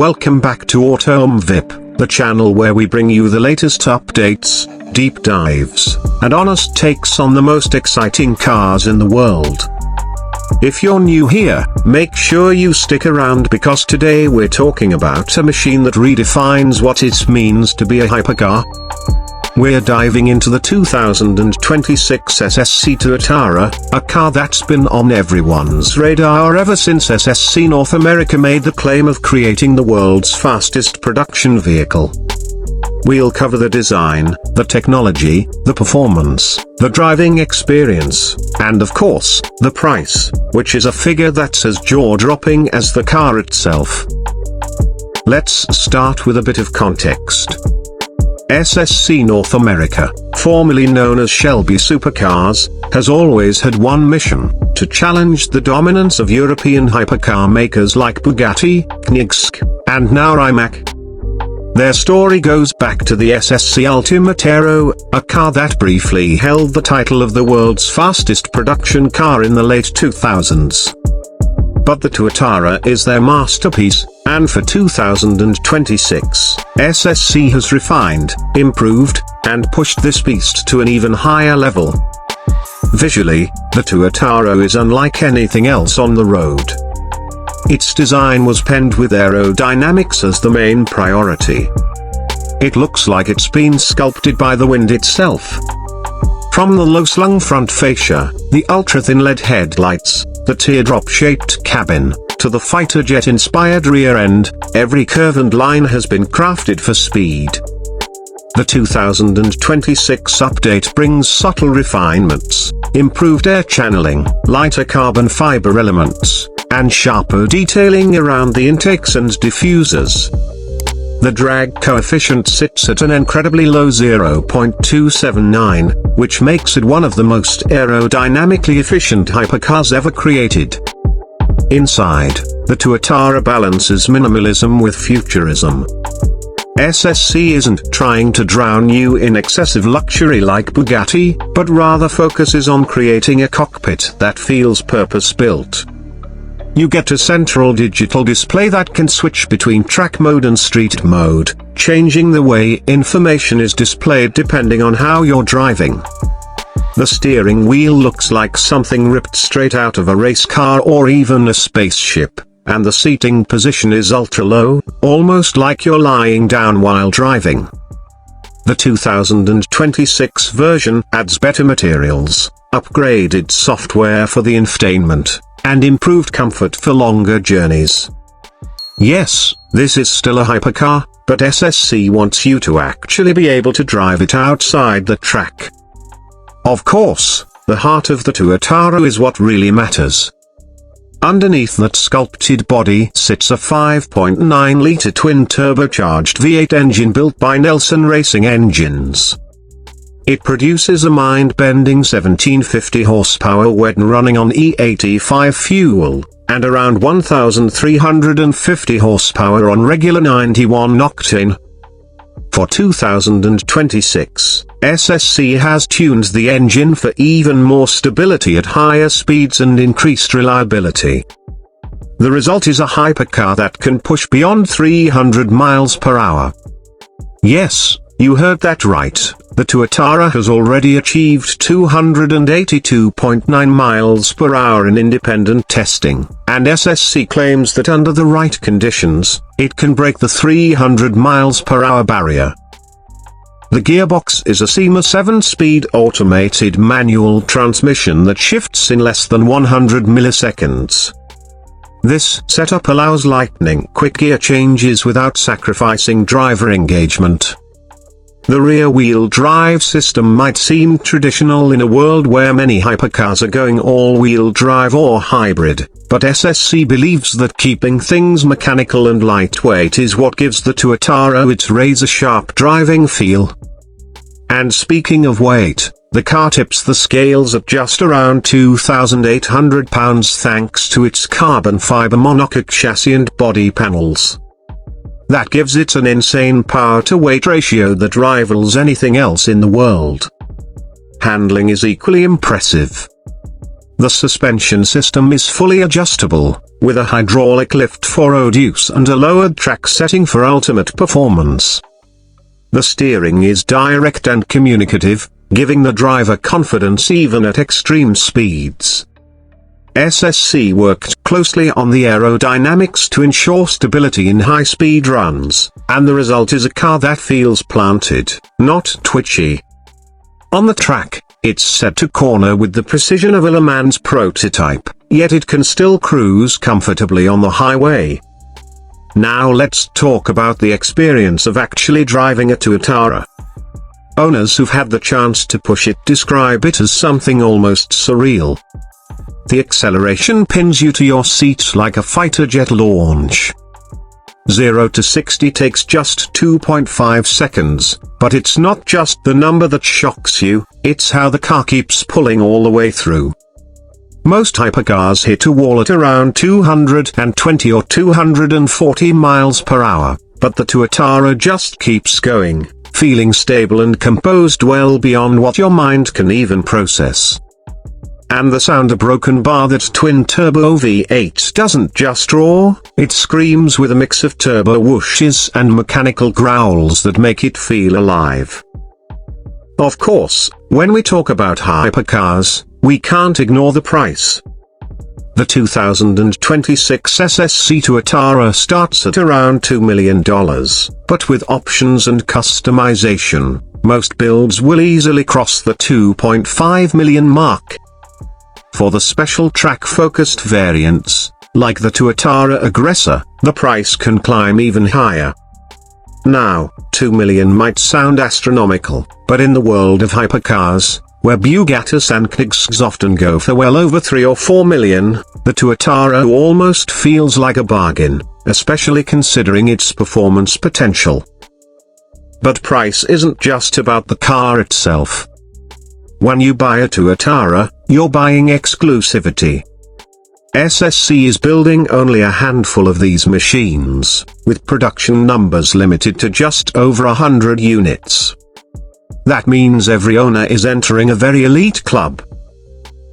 Welcome back to Auto VIP, the channel where we bring you the latest updates, deep dives, and honest takes on the most exciting cars in the world. If you're new here, make sure you stick around because today we're talking about a machine that redefines what it means to be a hypercar. We're diving into the 2026 SSC Tuatara, a car that's been on everyone's radar ever since SSC North America made the claim of creating the world's fastest production vehicle. We'll cover the design, the technology, the performance, the driving experience, and of course, the price, which is a figure that's as jaw-dropping as the car itself. Let's start with a bit of context. SSC North America, formerly known as Shelby Supercars, has always had one mission: to challenge the dominance of European hypercar makers like Bugatti, Koenigsegg, and now Rimac. Their story goes back to the SSC Ultimate Aero, a car that briefly held the title of the world's fastest production car in the late 2000s. But the Tuatara is their masterpiece, and for 2026, SSC has refined, improved, and pushed this beast to an even higher level. Visually, the Tuatara is unlike anything else on the road. Its design was penned with aerodynamics as the main priority. It looks like it's been sculpted by the wind itself. From the low-slung front fascia, the ultra-thin LED headlights, the teardrop-shaped cabin, to the fighter jet-inspired rear end, every curve and line has been crafted for speed. The 2026 update brings subtle refinements, improved air channeling, lighter carbon fiber elements, and sharper detailing around the intakes and diffusers. The drag coefficient sits at an incredibly low 0.279, which makes it one of the most aerodynamically efficient hypercars ever created. Inside, the Tuatara balances minimalism with futurism. SSC isn't trying to drown you in excessive luxury like Bugatti, but rather focuses on creating a cockpit that feels purpose-built. You get a central digital display that can switch between track mode and street mode, changing the way information is displayed depending on how you're driving. The steering wheel looks like something ripped straight out of a race car or even a spaceship, and the seating position is ultra-low, almost like you're lying down while driving. The 2026 version adds better materials, upgraded software for the infotainment, and improved comfort for longer journeys. Yes, this is still a hypercar, but SSC wants you to actually be able to drive it outside the track. Of course, the heart of the Tuatara is what really matters. Underneath that sculpted body sits a 5.9-litre twin-turbocharged V8 engine built by Nelson Racing Engines. It produces a mind-bending 1750 horsepower when running on E85 fuel, and around 1350 horsepower on regular 91 octane. For 2026, SSC has tuned the engine for even more stability at higher speeds and increased reliability. The result is a hypercar that can push beyond 300 miles per hour. Yes, you heard that right. The Tuatara has already achieved 282.9 miles per hour in independent testing, and SSC claims that under the right conditions, it can break the 300 miles per hour barrier. The gearbox is a SEMA 7-speed automated manual transmission that shifts in less than 100 milliseconds. This setup allows lightning-quick gear changes without sacrificing driver engagement. The rear-wheel drive system might seem traditional in a world where many hypercars are going all-wheel drive or hybrid, but SSC believes that keeping things mechanical and lightweight is what gives the Tuatara its razor-sharp driving feel. And speaking of weight, the car tips the scales at just around 2,800 pounds thanks to its carbon fiber monocoque chassis and body panels. That gives it an insane power-to-weight ratio that rivals anything else in the world. Handling is equally impressive. The suspension system is fully adjustable, with a hydraulic lift for road use and a lowered track setting for ultimate performance. The steering is direct and communicative, giving the driver confidence even at extreme speeds. SSC worked closely on the aerodynamics to ensure stability in high-speed runs, and the result is a car that feels planted, not twitchy. On the track, it's set to corner with the precision of a Le Mans prototype, yet it can still cruise comfortably on the highway. Now let's talk about the experience of actually driving a Tuatara. Owners who've had the chance to push it describe it as something almost surreal. The acceleration pins you to your seat like a fighter jet launch. 0 to 60 takes just 2.5 seconds, but it's not just the number that shocks you, it's how the car keeps pulling all the way through. Most hypercars hit a wall at around 220 or 240 miles per hour, but the Tuatara just keeps going, feeling stable and composed well beyond what your mind can even process. And the sound a broken bar that twin-turbo V8 doesn't just roar, it screams with a mix of turbo whooshes and mechanical growls that make it feel alive. Of course, when we talk about hypercars, we can't ignore the price. The 2026 SSC Tuatara starts at around $2 million, but with options and customization, most builds will easily cross the $2.5 million mark. For the special track-focused variants, like the Tuatara Aggressor, the price can climb even higher. Now, $2 million might sound astronomical, but in the world of hypercars, where Bugattis and Knights often go for well over $3 or $4 million, the Tuatara almost feels like a bargain, especially considering its performance potential. But price isn't just about the car itself. When you buy a Tuatara, you're buying exclusivity. SSC is building only a handful of these machines, with production numbers limited to just over 100 units. That means every owner is entering a very elite club.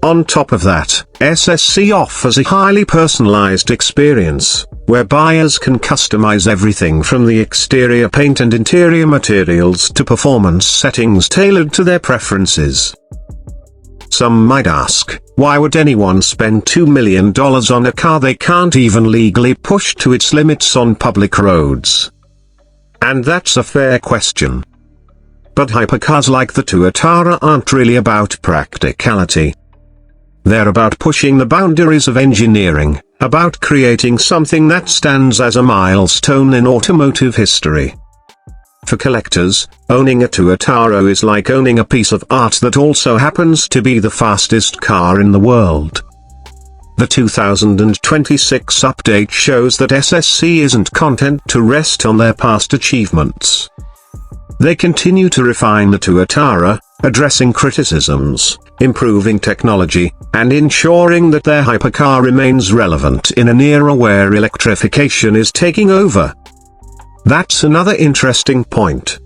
On top of that, SSC offers a highly personalized experience, where buyers can customize everything from the exterior paint and interior materials to performance settings tailored to their preferences. Some might ask, why would anyone spend $2 million on a car they can't even legally push to its limits on public roads? And that's a fair question. But hypercars like the Tuatara aren't really about practicality. They're about pushing the boundaries of engineering, about creating something that stands as a milestone in automotive history. For collectors, owning a Tuatara is like owning a piece of art that also happens to be the fastest car in the world. The 2026 update shows that SSC isn't content to rest on their past achievements. They continue to refine the Tuatara, addressing criticisms, improving technology, and ensuring that their hypercar remains relevant in an era where electrification is taking over. That's another interesting point.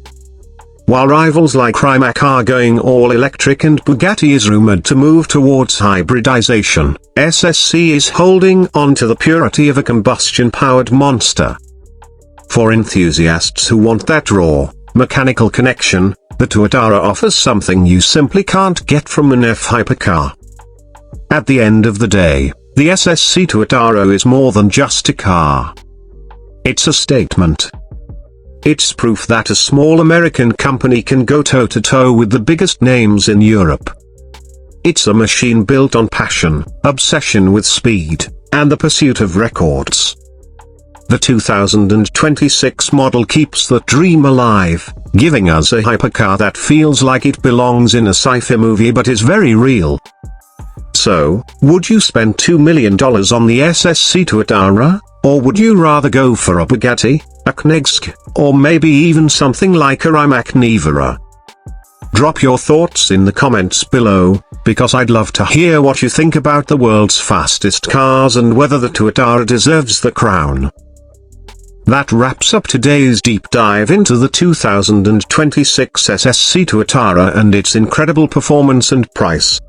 While rivals like Rimac are going all electric and Bugatti is rumored to move towards hybridization, SSC is holding on to the purity of a combustion-powered monster. For enthusiasts who want that raw, mechanical connection, the Tuatara offers something you simply can't get from an F hypercar. At the end of the day, the SSC Tuatara is more than just a car. It's a statement. It's proof that a small American company can go toe-to-toe with the biggest names in Europe. It's a machine built on passion, obsession with speed, and the pursuit of records. The 2026 model keeps that dream alive, giving us a hypercar that feels like it belongs in a sci-fi movie but is very real. So, would you spend $2 million on the SSC Tuatara, or would you rather go for a Bugatti, a Knights, or maybe even something like a Rimac Nevera? Drop your thoughts in the comments below, because I'd love to hear what you think about the world's fastest cars and whether the Tuatara deserves the crown. That wraps up today's deep dive into the 2026 SSC Tuatara and its incredible performance and price.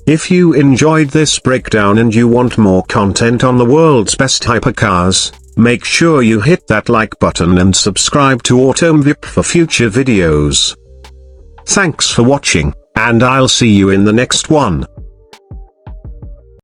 If you enjoyed this breakdown and you want more content on the world's best hypercars, make sure you hit that like button and subscribe to AutoMVip for future videos. Thanks for watching, and I'll see you in the next one.